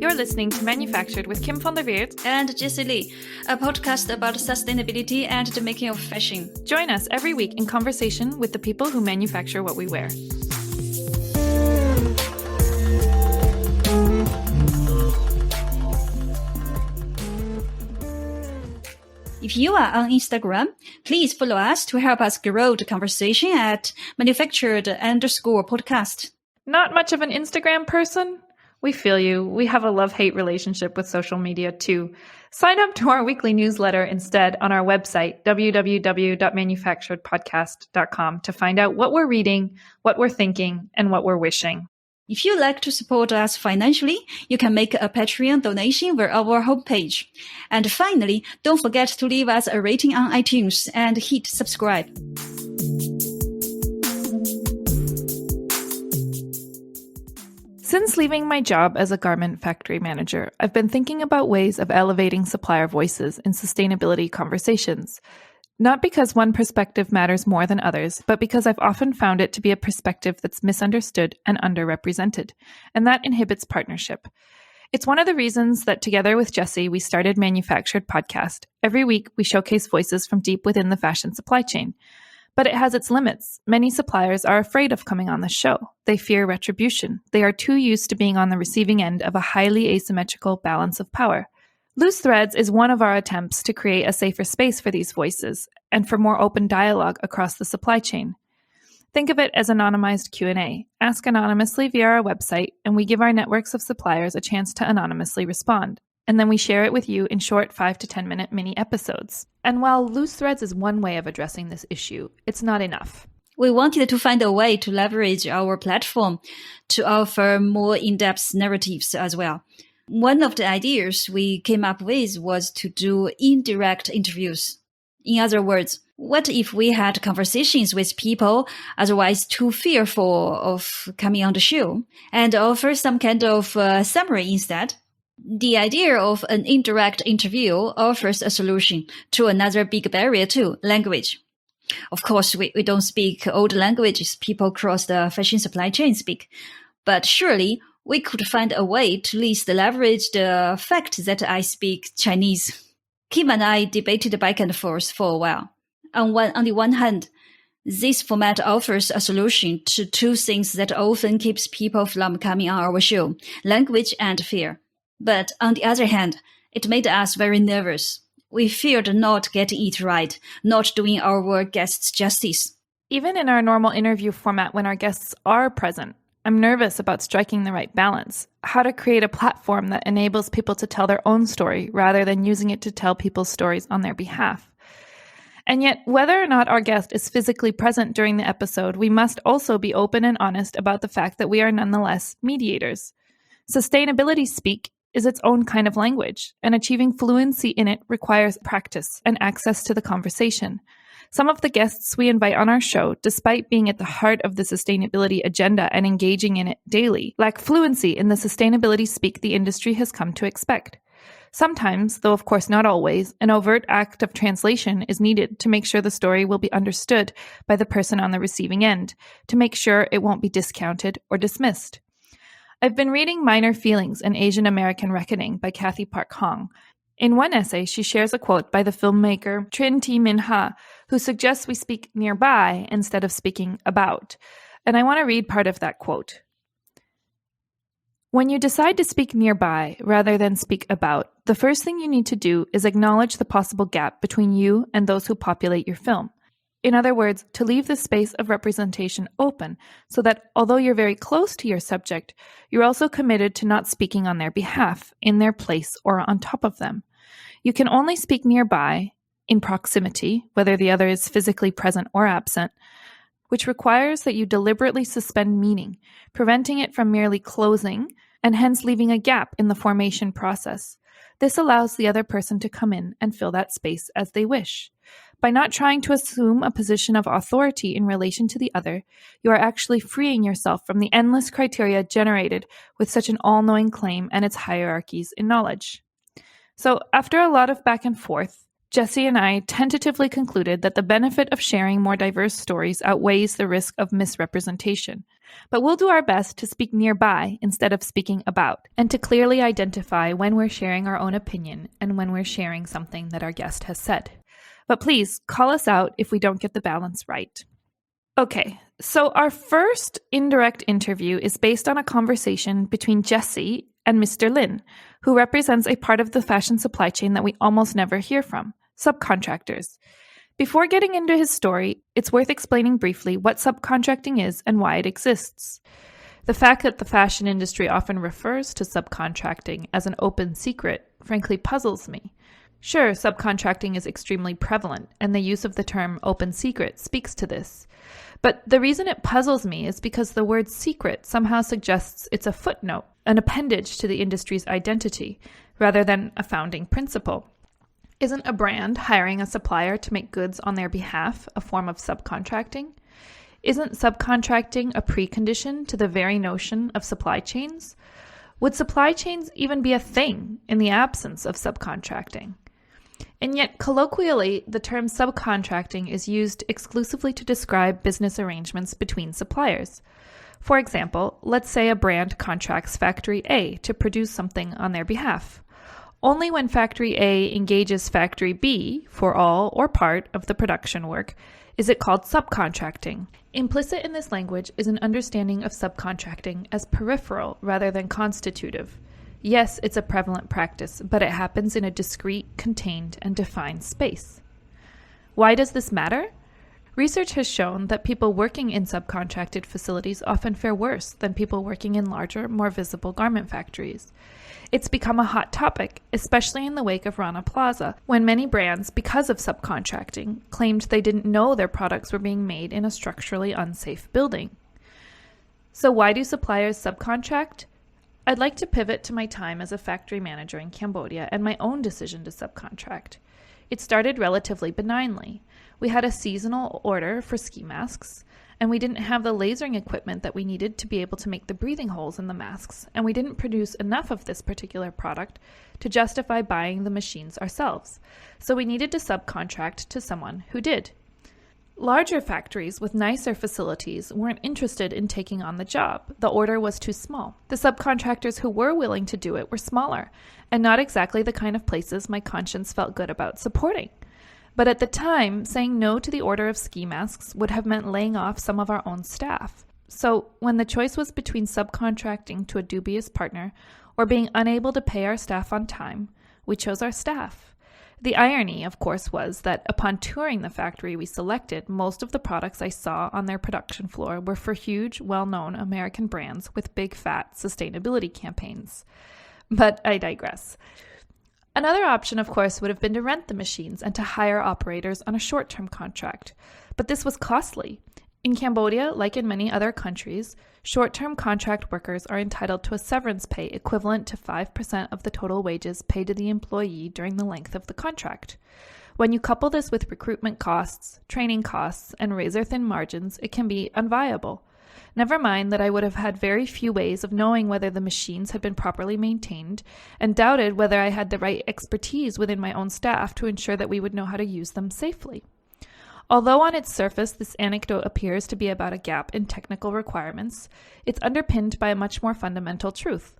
You're listening to Manufactured with Kim van der Weert and Jessie Lee, a podcast about sustainability and the making of fashion. Join us every week in conversation with the people who manufacture what we wear. If you are on Instagram, please follow us to help us grow the conversation at manufactured_podcast. Not much of an Instagram person? We feel you. We have a love-hate relationship with social media too. Sign up to our weekly newsletter instead on our website, www.manufacturedpodcast.com, to find out what we're reading, what we're thinking, and what we're wishing. If you'd like to support us financially, you can make a Patreon donation via our homepage. And finally, don't forget to leave us a rating on iTunes and hit subscribe. Since leaving my job as a garment factory manager, I've been thinking about ways of elevating supplier voices in sustainability conversations. Not because one perspective matters more than others, but because I've often found it to be a perspective that's misunderstood and underrepresented, and that inhibits partnership. It's one of the reasons that together with Jessie, we started Manufactured Podcast. Every week, we showcase voices from deep within the fashion supply chain. But it has its limits. Many suppliers are afraid of coming on the show. They fear retribution. They are too used to being on the receiving end of a highly asymmetrical balance of power. Loose Threads is one of our attempts to create a safer space for these voices and for more open dialogue across the supply chain. Think of it as anonymized Q&A. Ask anonymously via our website, and we give our networks of suppliers a chance to anonymously respond. And then we share it with you in short 5 to 10 minute mini episodes. And while Loose Threads is one way of addressing this issue, it's not enough. We wanted to find a way to leverage our platform to offer more in-depth narratives as well. One of the ideas we came up with was to do indirect interviews. In other words, what if we had conversations with people otherwise too fearful of coming on the show and offer some kind of summary instead? The idea of an indirect interview offers a solution to another big barrier too, language. Of course, we don't speak all the languages people across the fashion supply chain speak, but surely we could find a way to at least leverage the fact that I speak Chinese. Kim and I debated back and forth for a while. On the one hand, this format offers a solution to two things that often keeps people from coming on our show, language and fear. But on the other hand, it made us very nervous. We feared not getting it right, not doing our guests justice. Even in our normal interview format when our guests are present, I'm nervous about striking the right balance, how to create a platform that enables people to tell their own story rather than using it to tell people's stories on their behalf. And yet, whether or not our guest is physically present during the episode, we must also be open and honest about the fact that we are nonetheless mediators. Sustainability speak is its own kind of language, and achieving fluency in it requires practice and access to the conversation. Some of the guests we invite on our show, despite being at the heart of the sustainability agenda and engaging in it daily, lack fluency in the sustainability speak the industry has come to expect. Sometimes, though of course not always, an overt act of translation is needed to make sure the story will be understood by the person on the receiving end, to make sure it won't be discounted or dismissed. I've been reading Minor Feelings, an Asian American Reckoning by Kathy Park Hong. In one essay, she shares a quote by the filmmaker Trinh T. Minh Ha, who suggests we speak nearby instead of speaking about. And I want to read part of that quote. When you decide to speak nearby rather than speak about, the first thing you need to do is acknowledge the possible gap between you and those who populate your film. In other words, to leave the space of representation open so that although you're very close to your subject, you're also committed to not speaking on their behalf, in their place, or on top of them. You can only speak nearby, in proximity, whether the other is physically present or absent, which requires that you deliberately suspend meaning, preventing it from merely closing, and hence leaving a gap in the formation process. This allows the other person to come in and fill that space as they wish. By not trying to assume a position of authority in relation to the other, you are actually freeing yourself from the endless criteria generated with such an all-knowing claim and its hierarchies in knowledge. So, after a lot of back and forth, Jessie and I tentatively concluded that the benefit of sharing more diverse stories outweighs the risk of misrepresentation. But we'll do our best to speak nearby instead of speaking about, and to clearly identify when we're sharing our own opinion and when we're sharing something that our guest has said. But please call us out if we don't get the balance right. Okay, so our first indirect interview is based on a conversation between Jessie and Mr. Lin, who represents a part of the fashion supply chain that we almost never hear from, subcontractors. Before getting into his story, it's worth explaining briefly what subcontracting is and why it exists. The fact that the fashion industry often refers to subcontracting as an open secret frankly puzzles me. Sure, subcontracting is extremely prevalent, and the use of the term open secret speaks to this. But the reason it puzzles me is because the word secret somehow suggests it's a footnote, an appendage to the industry's identity, rather than a founding principle. Isn't a brand hiring a supplier to make goods on their behalf a form of subcontracting? Isn't subcontracting a precondition to the very notion of supply chains? Would supply chains even be a thing in the absence of subcontracting? And yet, colloquially, the term subcontracting is used exclusively to describe business arrangements between suppliers. For example, let's say a brand contracts Factory A to produce something on their behalf. Only when Factory A engages Factory B for all or part of the production work is it called subcontracting. Implicit in this language is an understanding of subcontracting as peripheral rather than constitutive. Yes, it's a prevalent practice, but it happens in a discrete, contained, and defined space. Why does this matter? Research has shown that people working in subcontracted facilities often fare worse than people working in larger, more visible garment factories. It's become a hot topic, especially in the wake of Rana Plaza, when many brands, because of subcontracting, claimed they didn't know their products were being made in a structurally unsafe building. So why do suppliers subcontract? I'd like to pivot to my time as a factory manager in Cambodia and my own decision to subcontract. It started relatively benignly. We had a seasonal order for ski masks, and we didn't have the lasering equipment that we needed to be able to make the breathing holes in the masks, and we didn't produce enough of this particular product to justify buying the machines ourselves, so we needed to subcontract to someone who did. Larger factories with nicer facilities weren't interested in taking on the job. The order was too small. The subcontractors who were willing to do it were smaller, and not exactly the kind of places my conscience felt good about supporting. But at the time, saying no to the order of ski masks would have meant laying off some of our own staff. So when the choice was between subcontracting to a dubious partner or being unable to pay our staff on time, we chose our staff. The irony, of course, was that upon touring the factory we selected, most of the products I saw on their production floor were for huge, well-known American brands with big, fat sustainability campaigns. But I digress. Another option, of course, would have been to rent the machines and to hire operators on a short-term contract. But this was costly. In Cambodia, like in many other countries, short-term contract workers are entitled to a severance pay equivalent to 5% of the total wages paid to the employee during the length of the contract. When you couple this with recruitment costs, training costs, and razor-thin margins, it can be unviable. Never mind that I would have had very few ways of knowing whether the machines had been properly maintained, and doubted whether I had the right expertise within my own staff to ensure that we would know how to use them safely. Although on its surface this anecdote appears to be about a gap in technical requirements, it's underpinned by a much more fundamental truth.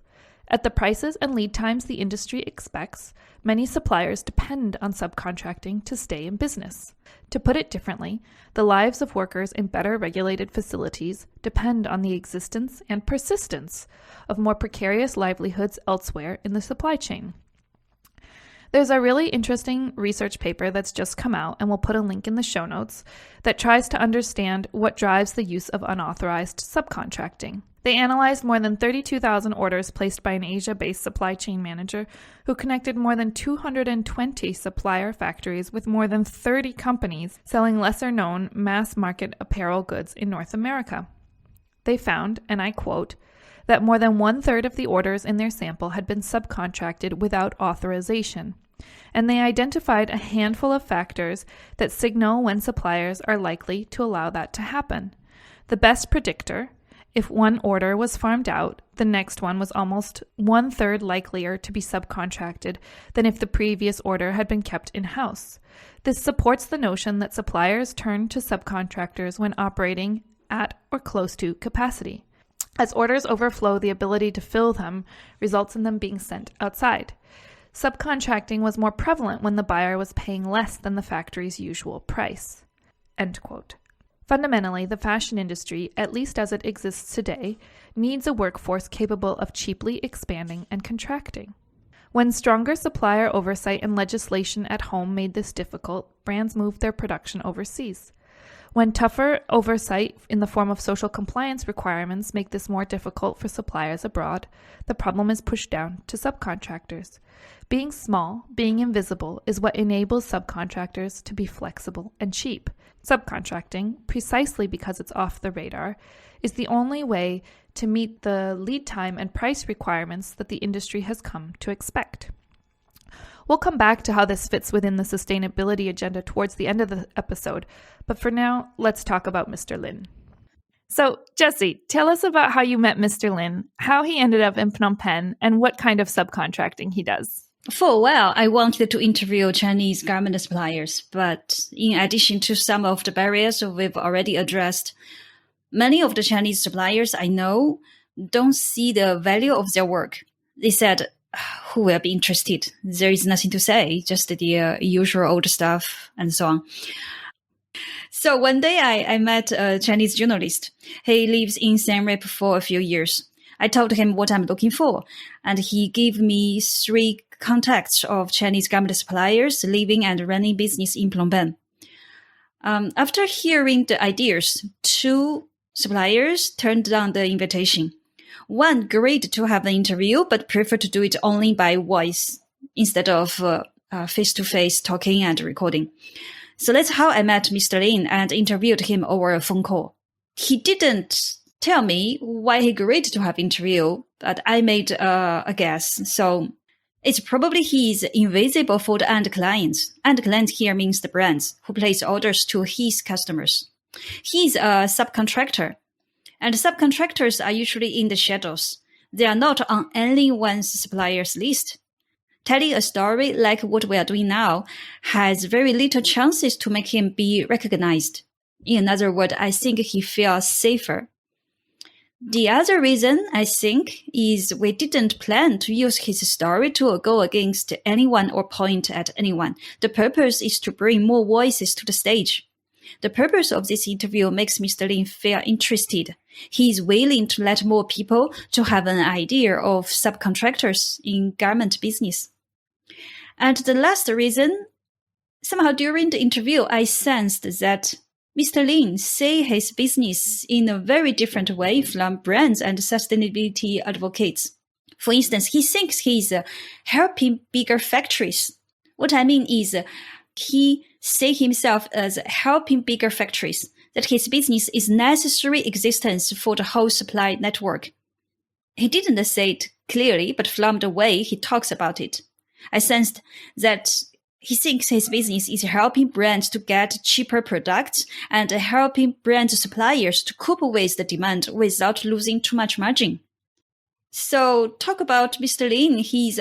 At the prices and lead times the industry expects, many suppliers depend on subcontracting to stay in business. To put it differently, the lives of workers in better regulated facilities depend on the existence and persistence of more precarious livelihoods elsewhere in the supply chain. There's a really interesting research paper that's just come out, and we'll put a link in the show notes, that tries to understand what drives the use of unauthorized subcontracting. They analyzed more than 32,000 orders placed by an Asia-based supply chain manager who connected more than 220 supplier factories with more than 30 companies selling lesser-known mass-market apparel goods in North America. They found, and I quote, that more than one-third of the orders in their sample had been subcontracted without authorization, and they identified a handful of factors that signal when suppliers are likely to allow that to happen. The best predictor: if one order was farmed out, the next one was almost one-third likelier to be subcontracted than if the previous order had been kept in-house. This supports the notion that suppliers turn to subcontractors when operating at or close to capacity. As orders overflow, the ability to fill them results in them being sent outside. Subcontracting was more prevalent when the buyer was paying less than the factory's usual price." End quote. Fundamentally, the fashion industry, at least as it exists today, needs a workforce capable of cheaply expanding and contracting. When stronger supplier oversight and legislation at home made this difficult, brands moved their production overseas. When tougher oversight in the form of social compliance requirements make this more difficult for suppliers abroad, the problem is pushed down to subcontractors. Being small, being invisible, is what enables subcontractors to be flexible and cheap. Subcontracting, precisely because it's off the radar, is the only way to meet the lead time and price requirements that the industry has come to expect. We'll come back to how this fits within the sustainability agenda towards the end of the episode, but for now, let's talk about Mr. Lin. So, Jessie, tell us about how you met Mr. Lin, how he ended up in Phnom Penh, and what kind of subcontracting he does. For a while, I wanted to interview Chinese garment suppliers, but in addition to some of the barriers we've already addressed, many of the Chinese suppliers I know don't see the value of their work. They said, "Who will be interested? There is nothing to say, just the usual old stuff," and so on. So one day I met a Chinese journalist. He lives in Siem Reap for a few years. I told him what I'm looking for, and he gave me 3 contacts of Chinese garment suppliers living and running business in Phnom Penh. After hearing the ideas, 2 suppliers turned down the invitation. One agreed to have an interview, but preferred to do it only by voice instead of face-to-face talking and recording. So that's how I met Mr. Lin and interviewed him over a phone call. He didn't tell me why he agreed to have interview, but I made a guess. So it's probably he's invisible for the end clients. End client here means the brands who place orders to his customers. He's a subcontractor, and subcontractors are usually in the shadows. They are not on anyone's supplier's list. Telling a story like what we are doing now has very little chances to make him be recognized. In another word, I think he feels safer. The other reason, I think, is we didn't plan to use his story to go against anyone or point at anyone. The purpose is to bring more voices to the stage. The purpose of this interview makes Mr. Lin feel interested. He is willing to let more people to have an idea of subcontractors in garment business. And the last reason, somehow during the interview, I sensed that Mr. Lin sees his business in a very different way from brands and sustainability advocates. For instance, he thinks he's helping bigger factories. What I mean is he sees himself as helping bigger factories, that his business is necessary existence for the whole supply network. He didn't say it clearly, but from the way he talks about it, I sensed that he thinks his business is helping brands to get cheaper products and helping brand suppliers to cope with the demand without losing too much margin. So talk about Mr. Lin. He's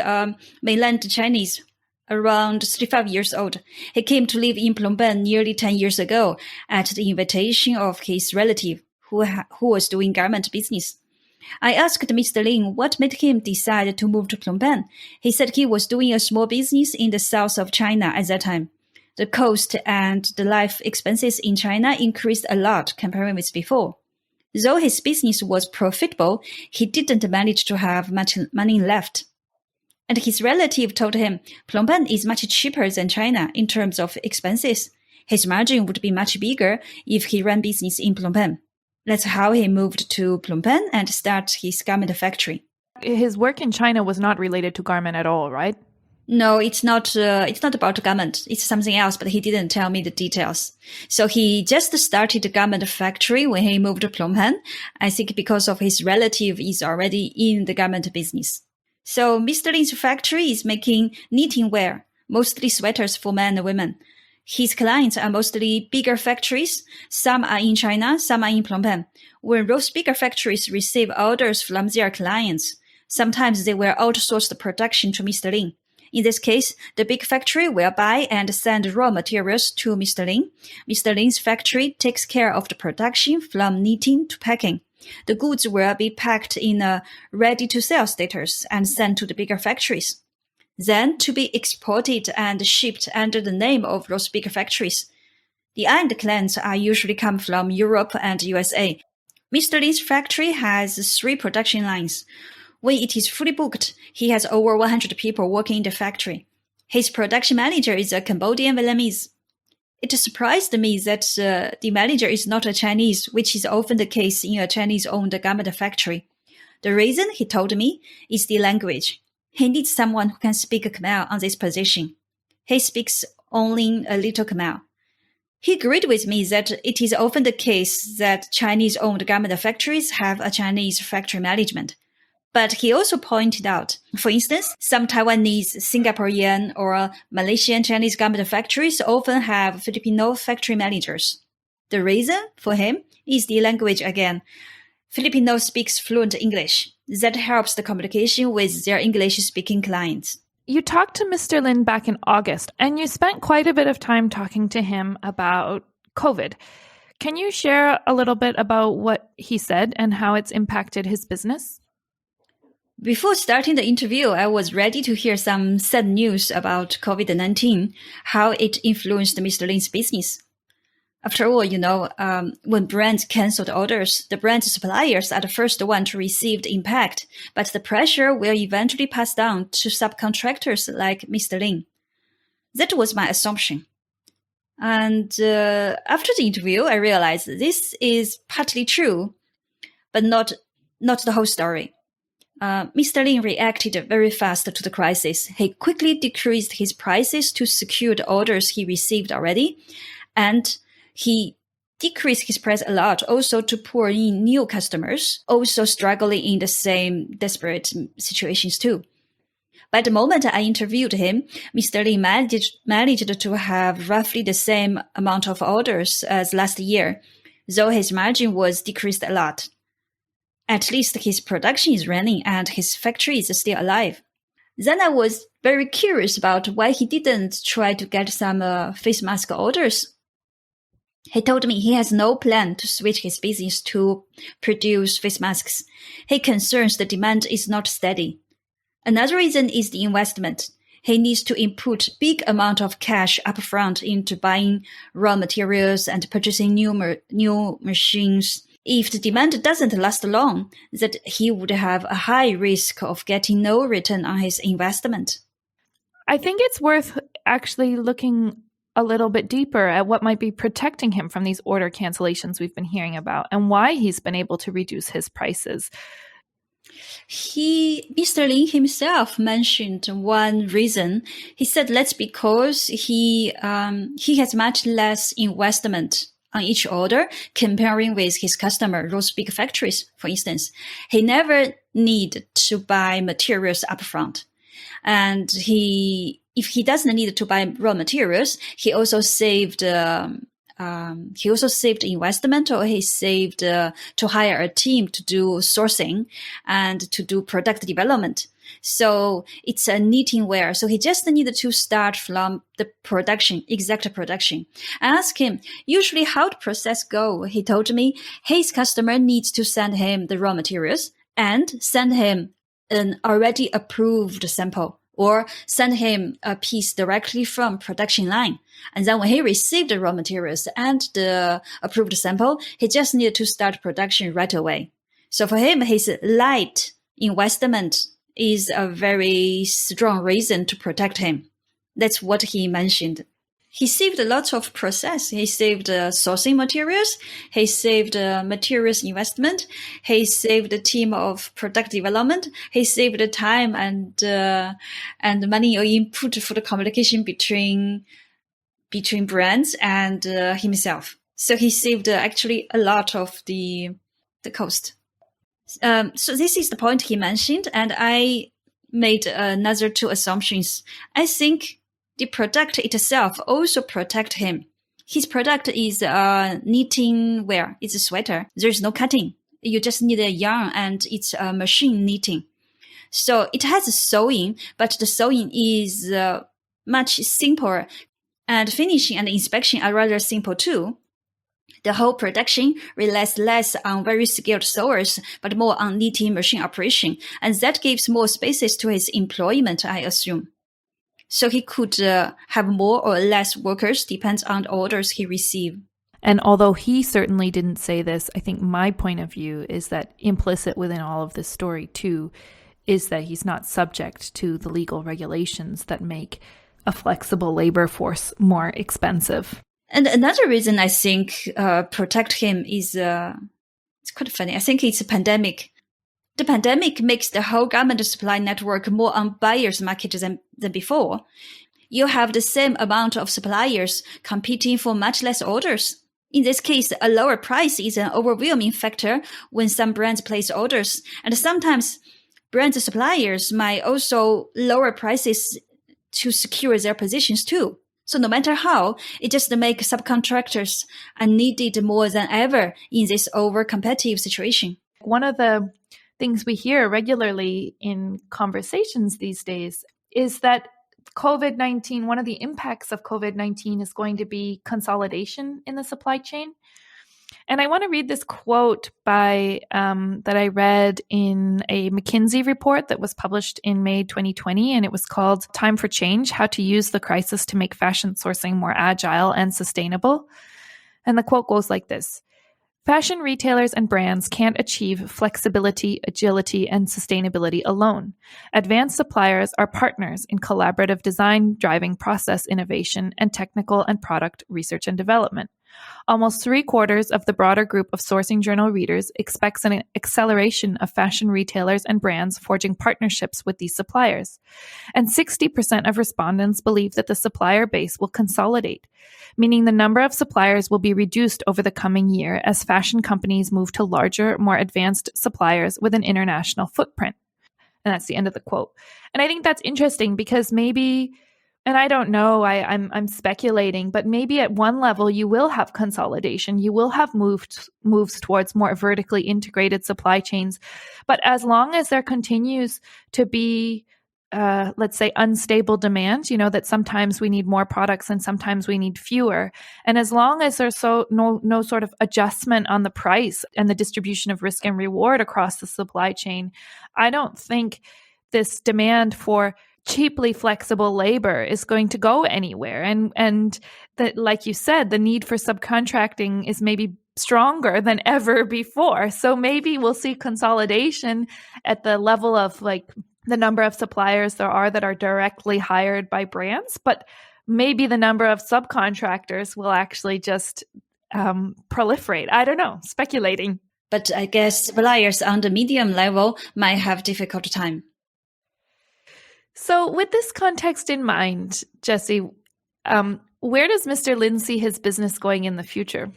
mainland Chinese, around 35 years old. He came to live in Phnom Penh nearly 10 years ago at the invitation of his relative who was doing garment business. I asked Mr. Lin what made him decide to move to Phnom Penh. He said he was doing a small business in the south of China at that time. The cost and the life expenses in China increased a lot comparing with before. Though his business was profitable, he didn't manage to have much money left. And his relative told him Phnom Penh is much cheaper than China in terms of expenses. His margin would be much bigger if he ran business in Phnom Penh. That's how he moved to Phnom Penh and started his garment factory. His work in China was not related to garment at all, right? No, it's not about garment. It's something else, but he didn't tell me the details. So he just started the garment factory when he moved to Phnom Penh, I think because of his relative is already in the garment business. So Mr. Lin's factory is making knitting wear, mostly sweaters for men and women. His clients are mostly bigger factories. Some are in China, some are in Phnom Penh. When those bigger factories receive orders from their clients, sometimes they will outsource the production to Mr. Lin. In this case, the big factory will buy and send raw materials to Mr. Lin. Mr. Lin's factory takes care of the production from knitting to packing. The goods will be packed in a ready-to-sell status and sent to the bigger factories, then to be exported and shipped under the name of those bigger factories. The end clients are usually come from Europe and USA. Mr. Lin's factory has 3 production lines. When it is fully booked, he has over 100 people working in the factory. His production manager is a Cambodian Vietnamese. It surprised me that the manager is not a Chinese, which is often the case in a Chinese-owned garment factory. The reason, he told me, is the language. He needs someone who can speak Khmer on this position. He speaks only a little Khmer. He agreed with me that it is often the case that Chinese-owned garment factories have a Chinese factory management. But he also pointed out, for instance, some Taiwanese, Singaporean, or Malaysian Chinese garment factories often have Filipino factory managers. The reason for him is the language again. Filipino speaks fluent English. That helps the communication with their English-speaking clients. You talked to Mr. Lin back in August, and you spent quite a bit of time talking to him about COVID. Can you share a little bit about what he said and how it's impacted his business? Before starting the interview, I was ready to hear some sad news about COVID-19, how it influenced Mr. Lin's business. After all, when brands canceled orders, the brand's suppliers are the first one to receive the impact, but the pressure will eventually pass down to subcontractors like Mr. Lin. That was my assumption. And after the interview, I realized this is partly true, but not the whole story. Mr. Lin reacted very fast to the crisis. He quickly decreased his prices to secure the orders he received already, and he decreased his price a lot also to pull in new customers, also struggling in the same desperate situations too. By the moment I interviewed him, Mr. Lin managed to have roughly the same amount of orders as last year, though his margin was decreased a lot. At least his production is running and his factory is still alive. Then I was very curious about why he didn't try to get some face mask orders. He told me he has no plan to switch his business to produce face masks. He concerns the demand is not steady. Another reason is the investment. He needs to input big amount of cash upfront into buying raw materials and purchasing new machines. If the demand doesn't last long, that he would have a high risk of getting no return on his investment. I think it's worth actually looking a little bit deeper at what might be protecting him from these order cancellations we've been hearing about and why he's been able to reduce his prices. Mr. Lin himself mentioned one reason. He said that's because he has much less investment on each order comparing with his customer, those big factories, for instance. He never need to buy materials upfront. And if he doesn't need to buy raw materials, he also saved investment, or he saved to hire a team to do sourcing and to do product development. So it's a knitting wear. So he just needed to start from the exact production. I asked him, usually how the process go? He told me his customer needs to send him the raw materials and send him an already approved sample, or send him a piece directly from production line. And then when he received the raw materials and the approved sample, he just needed to start production right away. So for him, his light investment is a very strong reason to protect him. That's what he mentioned. He saved a lot of process. He saved sourcing materials. He saved materials investment. He saved a team of product development. He saved the time and money or input for the communication between brands and himself. So he saved actually a lot of the cost. So this is the point he mentioned, and I made another 2 assumptions. I think the product itself also protect him. His product is knitting wear. It's a sweater. There's no cutting. You just need a yarn and it's a machine knitting. So it has sewing, but the sewing is much simpler, and finishing and inspection are rather simple too. The whole production relies less on very skilled sewers, but more on knitting machine operation, and that gives more spaces to his employment, I assume. So he could have more or less workers, depends on the orders he receives. And although he certainly didn't say this, I think my point of view is that implicit within all of this story too is that he's not subject to the legal regulations that make a flexible labor force more expensive. And another reason I think protect him is, it's quite funny, I think it's a pandemic. The pandemic makes the whole government supply network more on buyer's market than before. You have the same amount of suppliers competing for much less orders. In this case, a lower price is an overwhelming factor when some brands place orders. And sometimes brand suppliers might also lower prices to secure their positions too. So no matter how, it just makes subcontractors are needed more than ever in this over-competitive situation. One of the things we hear regularly in conversations these days is that COVID-19, one of the impacts of COVID-19 is going to be consolidation in the supply chain. And I want to read this quote by that I read in a McKinsey report that was published in May 2020, and it was called Time for Change: How to Use the Crisis to Make Fashion Sourcing More Agile and Sustainable. And the quote goes like this: "Fashion retailers and brands can't achieve flexibility, agility, and sustainability alone. Advanced suppliers are partners in collaborative design, driving process innovation, and technical and product research and development. Almost 3/4 of the broader group of Sourcing Journal readers expects an acceleration of fashion retailers and brands forging partnerships with these suppliers. And 60% of respondents believe that the supplier base will consolidate, meaning the number of suppliers will be reduced over the coming year as fashion companies move to larger, more advanced suppliers with an international footprint." And that's the end of the quote. And I think that's interesting because maybe, and I don't know, I'm speculating, but maybe at one level you will have consolidation. You will have moves towards more vertically integrated supply chains. But as long as there continues to be, let's say, unstable demand, that sometimes we need more products and sometimes we need fewer. And as long as there's no sort of adjustment on the price and the distribution of risk and reward across the supply chain, I don't think this demand for cheaply flexible labor is going to go anywhere. And that, like you said, the need for subcontracting is maybe stronger than ever before. So maybe we'll see consolidation at the level of like the number of suppliers there are that are directly hired by brands, but maybe the number of subcontractors will actually just proliferate. I don't know, speculating. But I guess suppliers on the medium level might have difficult time. So with this context in mind, Jessie, where does Mr. Lin see his business going in the future?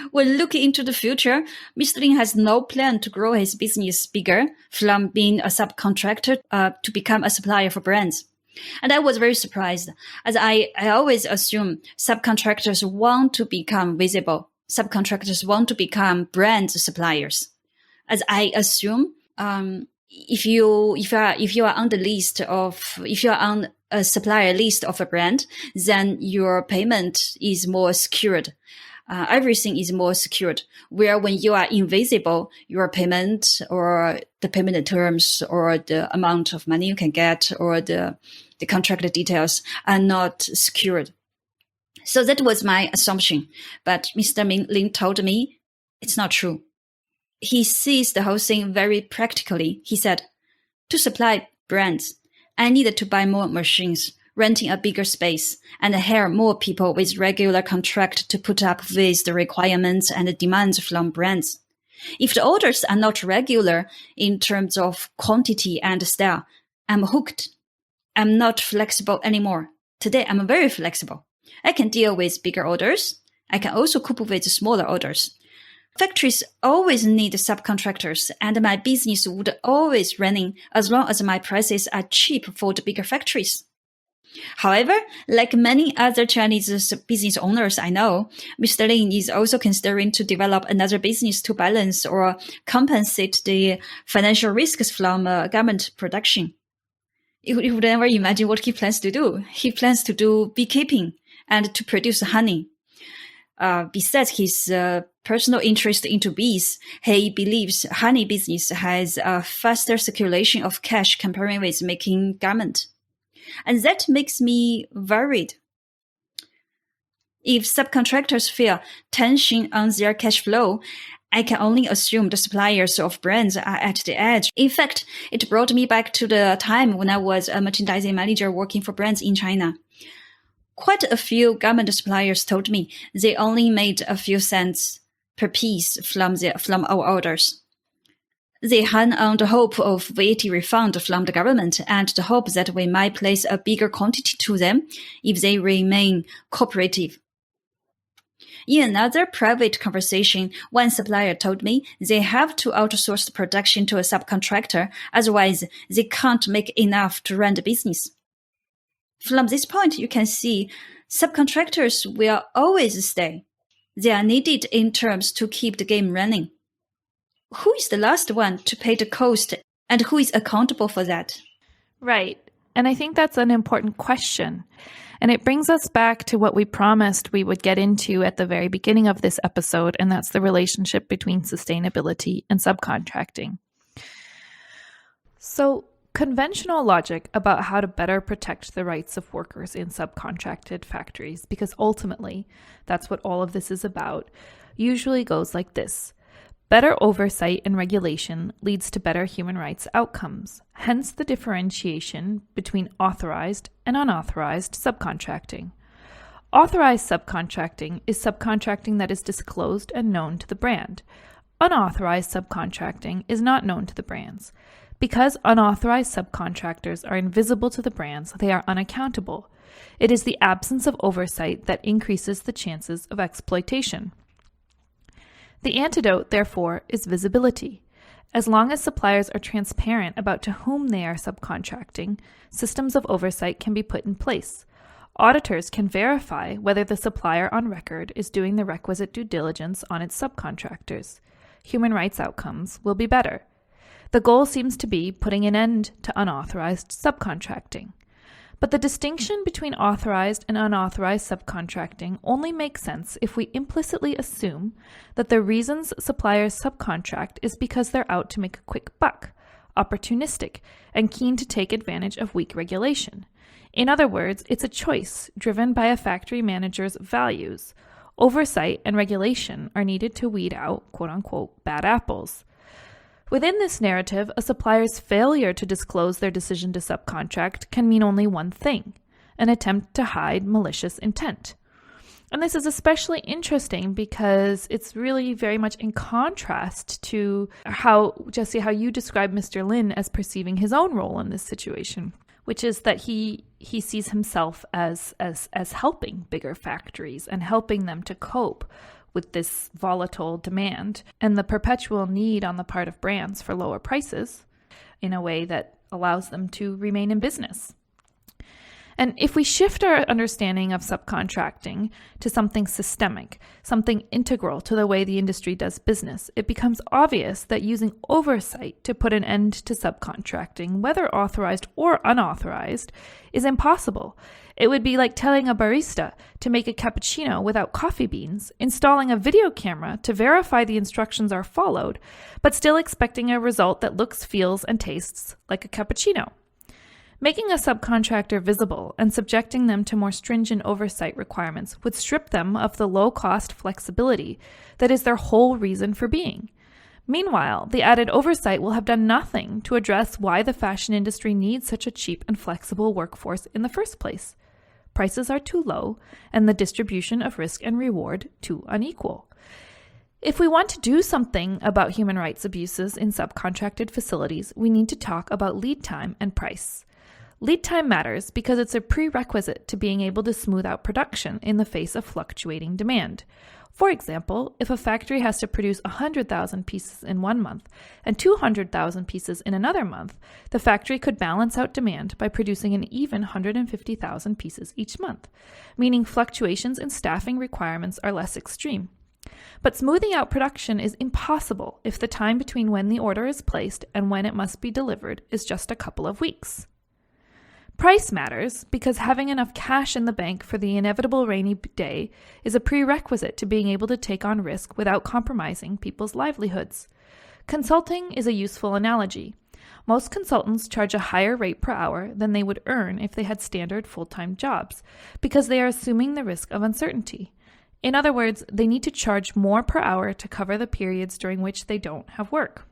When looking into the future, Mr. Lin has no plan to grow his business bigger from being a subcontractor to become a supplier for brands. And I was very surprised, as I always assume subcontractors want to become visible. Subcontractors want to become brand suppliers. As I assume, if you are on the list of, if you are on a supplier list of a brand, then your payment is more secured. Everything is more secured. Where when you are invisible, your payment or the payment terms or the amount of money you can get or the contract details are not secured. So that was my assumption. But Mr. Lin told me it's not true. He sees the whole thing very practically. He said, to supply brands, I needed to buy more machines, renting a bigger space, and hire more people with regular contract to put up with the requirements and the demands from brands. If the orders are not regular in terms of quantity and style, I'm hooked. I'm not flexible anymore. Today, I'm very flexible. I can deal with bigger orders. I can also cope with smaller orders. Factories always need subcontractors, and my business would always running as long as my prices are cheap for the bigger factories. However, like many other Chinese business owners I know, Mr. Lin is also considering to develop another business to balance or compensate the financial risks from garment production. You would never imagine what he plans to do. He plans to do beekeeping and to produce honey. Besides his personal interest into bees, he believes honey business has a faster circulation of cash comparing with making garment. And that makes me worried. If subcontractors feel tension on their cash flow, I can only assume the suppliers of brands are at the edge. In fact, it brought me back to the time when I was a merchandising manager working for brands in China. Quite a few garment suppliers told me they only made a few cents per piece from our orders. They hung on the hope of VAT refund from the government and the hope that we might place a bigger quantity to them if they remain cooperative. In another private conversation, one supplier told me they have to outsource the production to a subcontractor, otherwise they can't make enough to run the business. From this point, you can see subcontractors will always stay. They are needed in terms to keep the game running. Who is the last one to pay the cost and who is accountable for that? Right. And I think that's an important question. And it brings us back to what we promised we would get into at the very beginning of this episode, and that's the relationship between sustainability and subcontracting. So, conventional logic about how to better protect the rights of workers in subcontracted factories, because ultimately that's what all of this is about, usually goes like this. Better oversight and regulation leads to better human rights outcomes, hence the differentiation between authorized and unauthorized subcontracting. Authorized subcontracting is subcontracting that is disclosed and known to the brand. Unauthorized subcontracting is not known to the brands. Because unauthorized subcontractors are invisible to the brands, they are unaccountable. It is the absence of oversight that increases the chances of exploitation. The antidote, therefore, is visibility. As long as suppliers are transparent about to whom they are subcontracting, systems of oversight can be put in place. Auditors can verify whether the supplier on record is doing the requisite due diligence on its subcontractors. Human rights outcomes will be better. The goal seems to be putting an end to unauthorized subcontracting. But the distinction between authorized and unauthorized subcontracting only makes sense if we implicitly assume that the reasons suppliers subcontract is because they're out to make a quick buck, opportunistic, and keen to take advantage of weak regulation. In other words, it's a choice driven by a factory manager's values. Oversight and regulation are needed to weed out, quote-unquote, bad apples. Within this narrative, a supplier's failure to disclose their decision to subcontract can mean only one thing: an attempt to hide malicious intent. And this is especially interesting because it's really very much in contrast to how, Jessie, how you describe Mr. Lin as perceiving his own role in this situation, which is that he sees himself as helping bigger factories and helping them to cope with this volatile demand and the perpetual need on the part of brands for lower prices in a way that allows them to remain in business. And if we shift our understanding of subcontracting to something systemic, something integral to the way the industry does business, it becomes obvious that using oversight to put an end to subcontracting, whether authorized or unauthorized, is impossible. It would be like telling a barista to make a cappuccino without coffee beans, installing a video camera to verify the instructions are followed, but still expecting a result that looks, feels, and tastes like a cappuccino. Making a subcontractor visible and subjecting them to more stringent oversight requirements would strip them of the low-cost flexibility that is their whole reason for being. Meanwhile, the added oversight will have done nothing to address why the fashion industry needs such a cheap and flexible workforce in the first place. Prices are too low, and the distribution of risk and reward too unequal. If we want to do something about human rights abuses in subcontracted facilities, we need to talk about lead time and price. Lead time matters because it's a prerequisite to being able to smooth out production in the face of fluctuating demand. For example, if a factory has to produce 100,000 pieces in one month and 200,000 pieces in another month, the factory could balance out demand by producing an even 150,000 pieces each month, meaning fluctuations in staffing requirements are less extreme. But smoothing out production is impossible if the time between when the order is placed and when it must be delivered is just a couple of weeks. Price matters because having enough cash in the bank for the inevitable rainy day is a prerequisite to being able to take on risk without compromising people's livelihoods. Consulting is a useful analogy. Most consultants charge a higher rate per hour than they would earn if they had standard full-time jobs because they are assuming the risk of uncertainty. In other words, they need to charge more per hour to cover the periods during which they don't have work.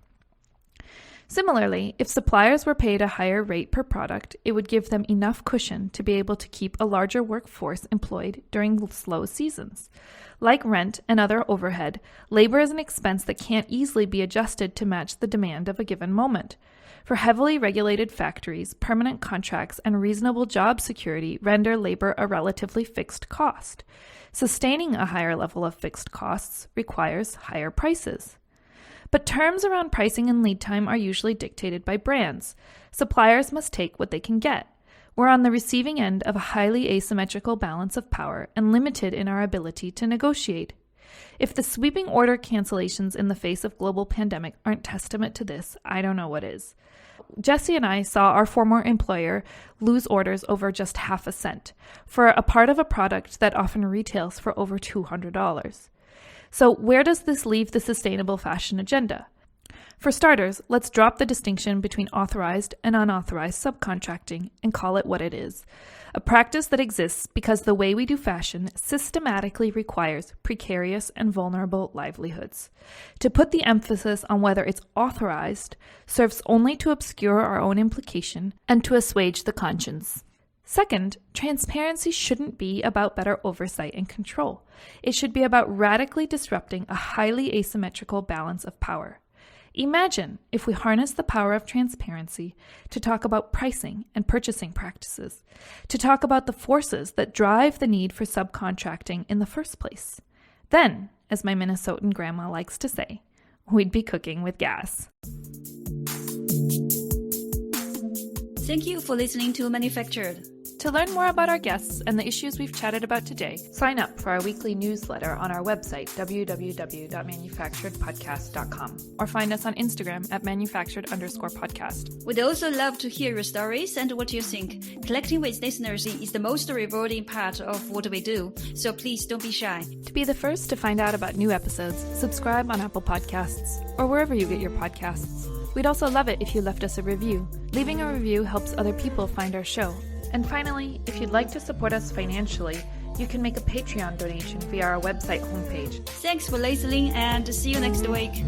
Similarly, if suppliers were paid a higher rate per product, it would give them enough cushion to be able to keep a larger workforce employed during slow seasons. Like rent and other overhead, labor is an expense that can't easily be adjusted to match the demand of a given moment. For heavily regulated factories, permanent contracts and reasonable job security render labor a relatively fixed cost. Sustaining a higher level of fixed costs requires higher prices. But terms around pricing and lead time are usually dictated by brands. Suppliers must take what they can get. We're on the receiving end of a highly asymmetrical balance of power and limited in our ability to negotiate. If the sweeping order cancellations in the face of global pandemic aren't testament to this, I don't know what is. Jessie and I saw our former employer lose orders over just half a cent for a part of a product that often retails for over $200. So where does this leave the sustainable fashion agenda? For starters, let's drop the distinction between authorized and unauthorized subcontracting and call it what it is. A practice that exists because the way we do fashion systematically requires precarious and vulnerable livelihoods. To put the emphasis on whether it's authorized serves only to obscure our own implication and to assuage the conscience. Second, transparency shouldn't be about better oversight and control. It should be about radically disrupting a highly asymmetrical balance of power. Imagine if we harness the power of transparency to talk about pricing and purchasing practices, to talk about the forces that drive the need for subcontracting in the first place. Then, as my Minnesotan grandma likes to say, we'd be cooking with gas. Thank you for listening to Manufactured. To learn more about our guests and the issues we've chatted about today, sign up for our weekly newsletter on our website, www.manufacturedpodcast.com, or find us on Instagram at manufactured_podcast. We'd also love to hear your stories and what you think. Collecting with listeners is the most rewarding part of what we do, so please don't be shy. To be the first to find out about new episodes, subscribe on Apple Podcasts or wherever you get your podcasts. We'd also love it if you left us a review. Leaving a review helps other people find our show. And finally, if you'd like to support us financially, you can make a Patreon donation via our website homepage. Thanks for listening and see you next week.